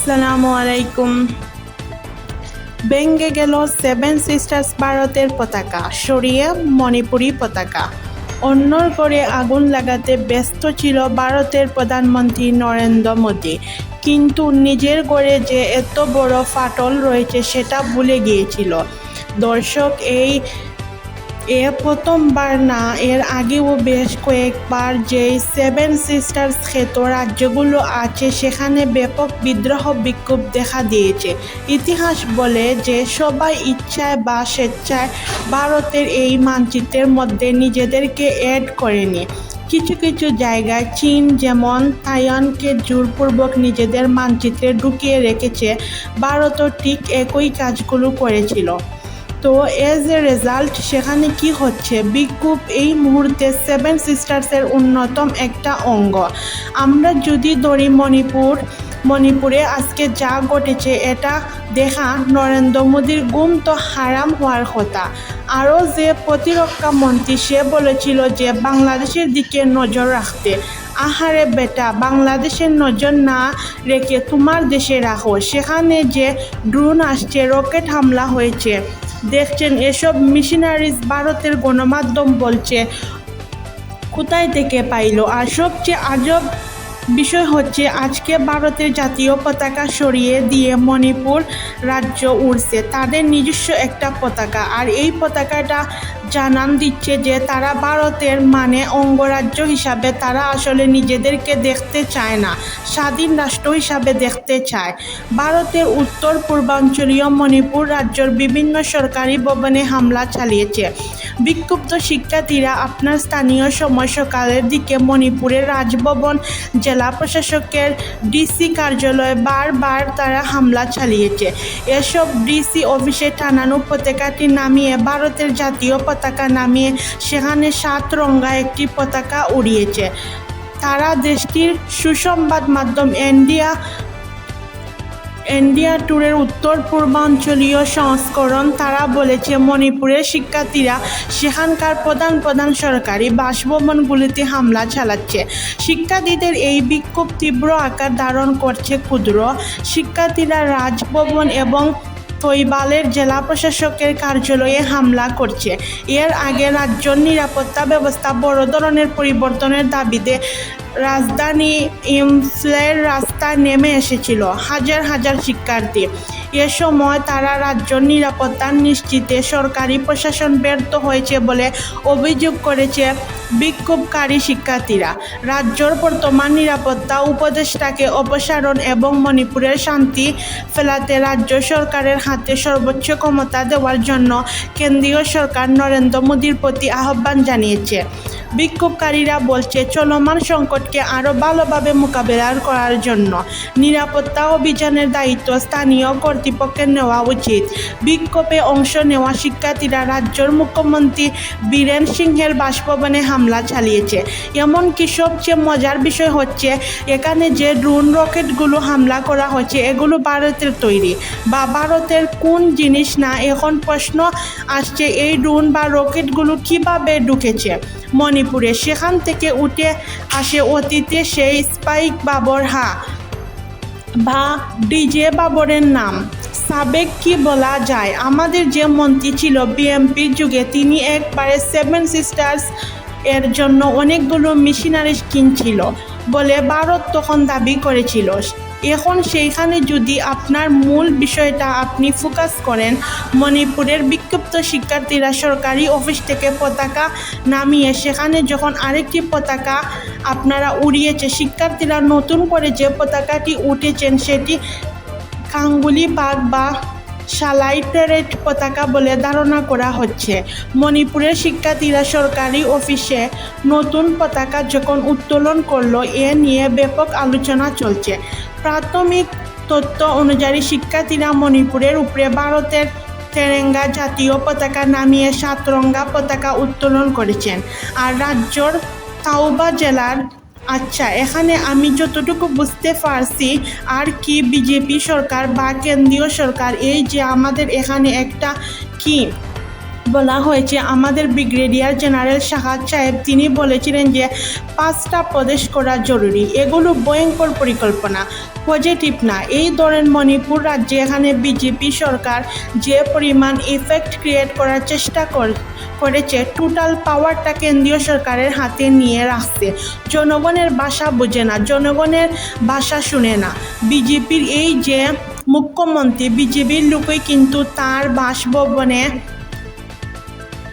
আসসালামু আলাইকুম। ভেঙে গেল সেভেন সিস্টার্স ভারতের পতাকা, সরিয়ে মণিপুরি পতাকা। অন্যর ঘরে আগুন লাগাতে ব্যস্ত ছিল ভারতের প্রধানমন্ত্রী নরেন্দ্র মোদী, কিন্তু নিজের ঘরে যে এত বড় ফাটল রয়েছে সেটা ভুলে গিয়েছিল। দর্শক, এ প্রথমবার না, এর আগেও বেশ কয়েকবার যেই সেভেন সিস্টার্স খ্যাত রাজ্যগুলো আছে সেখানে ব্যাপক বিদ্রোহ বিক্ষোভ দেখা দিয়েছে। ইতিহাস বলে যে সবাই ইচ্ছায় বা স্বেচ্ছায় ভারতের এই মানচিত্রের মধ্যে নিজেদেরকে অ্যাড করেনি। কিছু কিছু জায়গায় চীন যেমন তাইওয়ানকে জোরপূর্বক নিজেদের মানচিত্রে ঢুকিয়ে রেখেছে, ভারতও ঠিক একই কাজগুলো করেছিল। তো এজ এ রেজাল্ট সেখানে কি হচ্ছে? বিক্ষোভ এই মুহূর্তে সেভেন সিস্টার্সের অন্যতম একটা অঙ্গ। আমরা যদি ধরি মণিপুরে আজকে যা ঘটেছে, এটা দেখা নরেন্দ্র মোদীর ঘুম তো হারাম হওয়ার কথা। আরও যে প্রতিরক্ষা মন্ত্রী, সে বলেছিল যে বাংলাদেশের দিকে নজর রাখতে। আহারে বেটা, বাংলাদেশের নজর না রেখে তোমার দেশে রাখো। সেখানে যে ড্রোন আসছে, রকেট হামলা হয়েছে, দেখছেন। এসব মিশনারিজ ভারতের গণমাধ্যম বলছে কোথায় থেকে পাইল। আর সবচেয়ে আজব বিষয় হচ্ছে, আজকে ভারতের জাতীয় পতাকা সরিয়ে দিয়ে মণিপুর রাজ্য উড়ছে তাদের নিজস্ব একটা পতাকা। আর এই পতাকাটা জানান দিচ্ছে যে তারা ভারতের অঙ্গরাজ্য হিসাবে তারা আসলে নিজেদেরকে দেখতে চায় না, স্বাধীন রাষ্ট্র হিসাবে দেখতে চায়। ভারতের উত্তর পূর্বাঞ্চলীয় মণিপুর রাজ্যের বিভিন্ন সরকারি ভবনে হামলা চালিয়েছে বিক্ষুব্ধ শিক্ষার্থীরা। আপনার স্থানীয় সময় সকালের দিকে মণিপুরের রাজভবন, জেলা প্রশাসকের ডিসি কার্যালয়ে বারবার তারা হামলা চালিয়েছে। এসব ডিসি অফিসে টানানো পতাকাটি নামিয়ে ভারতের জাতীয় পতাকা নামিয়ে সেখানে 7 রঙা একটি পতাকা উড়িয়েছে তারা। দেশটির সুসংবাদ মাধ্যম ইন্ডিয়া টুডের উত্তর পূর্বাঞ্চলীয় সংস্করণ তারা বলেছে, মণিপুরের শিক্ষার্থীরা সেখানকার প্রধান সরকারি বাসভবনগুলিতে হামলা চালাচ্ছে। শিক্ষার্থীদের এই বিক্ষোভ তীব্র আকার ধারণ করছে। ক্ষুদ্র শিক্ষার্থীরা রাজভবন এবং তৈবালের জেলা প্রশাসকের কার্যালয়ে হামলা করছে। এর আগে রাজ্যের নিরাপত্তা ব্যবস্থা বড় ধরনের পরিবর্তনের দাবিতে রাজধানী ইম্ফলের রাস্তায় নেমে এসেছিল হাজার হাজার শিক্ষার্থী। এ সময় তারা রাজ্যের নিরাপত্তা নিশ্চিতে সরকারি প্রশাসন ব্যর্থ হয়েছে বলে অভিযোগ করেছে বিক্ষোভকারী শিক্ষার্থীরা। রাজ্যের বর্তমান নিরাপত্তা উপদেষ্টাকে অপসারণ এবং মণিপুরের শান্তি ফেরাতে রাজ্য সরকারের হাতে সর্বোচ্চ ক্ষমতা দেওয়ার জন্য কেন্দ্রীয় সরকার নরেন্দ্র মোদীর প্রতি আহ্বান জানিয়েছে। বিক্ষোভকারীরা বলছে, চলমান সংকটকে আরও ভালোভাবে মোকাবেলা করার জন্য নিরাপত্তা অভিযানের দায়িত্ব স্থানীয় কর্তৃপক্ষের নেওয়া উচিত। বিক্ষোভে অংশ নেওয়া শিক্ষার্থীরা রাজ্যের মুখ্যমন্ত্রী বীরেন সিংহের বাসভবনে হামলা চালিয়েছে। এমনকি সবচেয়ে মজার বিষয় হচ্ছে, এখানে যে ড্রোন রকেটগুলো হামলা করা হচ্ছে এগুলো ভারতের তৈরি বা ভারতের কোন জিনিস না। এখন প্রশ্ন আসছে, এই ড্রোন বা রকেটগুলো কিভাবে ঢুকেছে মণিপুরে? সেখান থেকে উঠে আসে অতীতে সেই স্পাইক বাবর বা ডিজে বাবরের নাম। সাবেক কি বলা যায়, আমাদের যে মন্ত্রী ছিল বিএনপির যুগে, তিনি একবারে সেভেন সিস্টার্স এর জন্য অনেকগুলো মিশনারিজ কিনছিল বলে ভারত তখন দাবি করেছিল। এখন সেইখানে যদি আপনার মূল বিষয়টা আপনি ফোকাস করেন, মণিপুরের বিক্ষুব্ধ শিক্ষার্থীরা সরকারি অফিস থেকে পতাকা নামিয়ে সেখানে যখন আরেকটি পতাকা আপনারা উড়িয়েছে, শিক্ষার্থীরা নতুন করে যে পতাকাটি উঠেছেন সেটি কাঙ্গুলি পাক বা সালাই প্যারেড পতাকা বলে ধারণা করা হচ্ছে। মণিপুরের শিক্ষার্থীরা সরকারি অফিসে নতুন পতাকা যখন উত্তোলন করলো, এ নিয়ে ব্যাপক আলোচনা চলছে। প্রাথমিক তথ্য অনুযায়ী শিক্ষার্থীরা মণিপুরের উপরে ভারতের তেরেঙ্গা জাতীয় পতাকা নামিয়ে 7 রঙা পতাকা উত্তোলন করেছেন। আর রাজ্যের তাওবা জেলার এখানে আমি যতটুকু বুঝতে পারছি, আর কি বিজেপি সরকার বা কেন্দ্রীয় সরকার, এই যে আমাদের এখানে একটা কি বলা হয়েছে। আমাদের ব্রিগেডিয়ার জেনারেল শাহাদ সাহেব তিনি বলেছিলেন যে 5টা প্রদেশ করা জরুরি। এগুলো ভয়ঙ্কর পরিকল্পনা, পজিটিভ না। এই ধরেন মণিপুর রাজ্যে এখানে বিজেপি সরকার যে পরিমাণ ইফেক্ট ক্রিয়েট করার চেষ্টা করেছে, টোটাল পাওয়ারটা কেন্দ্রীয় সরকারের হাতে নিয়ে রাখছে। জনগণের ভাষা বোঝে না, জনগণের ভাষা শুনে না। বিজেপির এই যে মুখ্যমন্ত্রী, বিজেপির লোকই কিন্তু তার বাসভবনে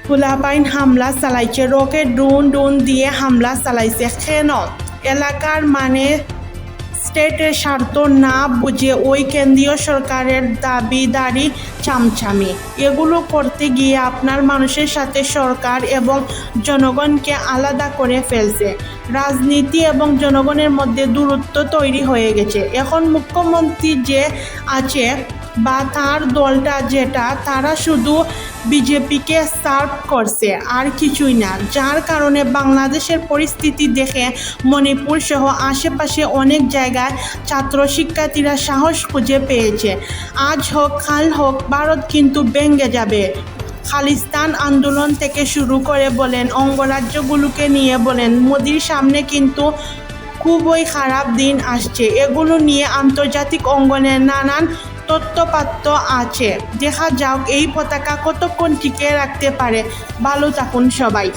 পোলাপাইন হামলা চালাইছে, রকেট ড্রোন দিয়ে হামলা চালাইছে। কেন? এলাকার স্টেটের স্বার্থ না বুঝে ওই কেন্দ্রীয় সরকারের দাবিদারি চামচামি এগুলো করতে গিয়ে আপনার মানুষের সাথে সরকার এবং জনগণকে আলাদা করে ফেলছে। রাজনীতি এবং জনগণের মধ্যে দূরত্ব তৈরি হয়ে গেছে। এখন মুখ্যমন্ত্রী যে আছে বা তার দলটা যেটা, তারা শুধু বিজেপিকে সার্ভ করছে আর কিছুই না। যার কারণে বাংলাদেশের পরিস্থিতি দেখে মণিপুর সহ আশেপাশে অনেক জায়গায় ছাত্র শিক্ষার্থীরা সাহস খুঁজে পেয়েছে। আজ হোক কাল হোক ভারত কিন্তু ভেঙে যাবে। খালিস্তান আন্দোলন থেকে শুরু করে বলেন, অঙ্গরাজ্যগুলোকে নিয়ে বলেন, মোদির সামনে কিন্তু খুবই খারাপ দিন আসছে। এগুলো নিয়ে আন্তর্জাতিক অঙ্গনে নানান তথ্যপাত্র আছে। দেখা যাক এই পতাকা কতক্ষণ টিকে রাখতে পারে। ভালো থাকুন সবাই।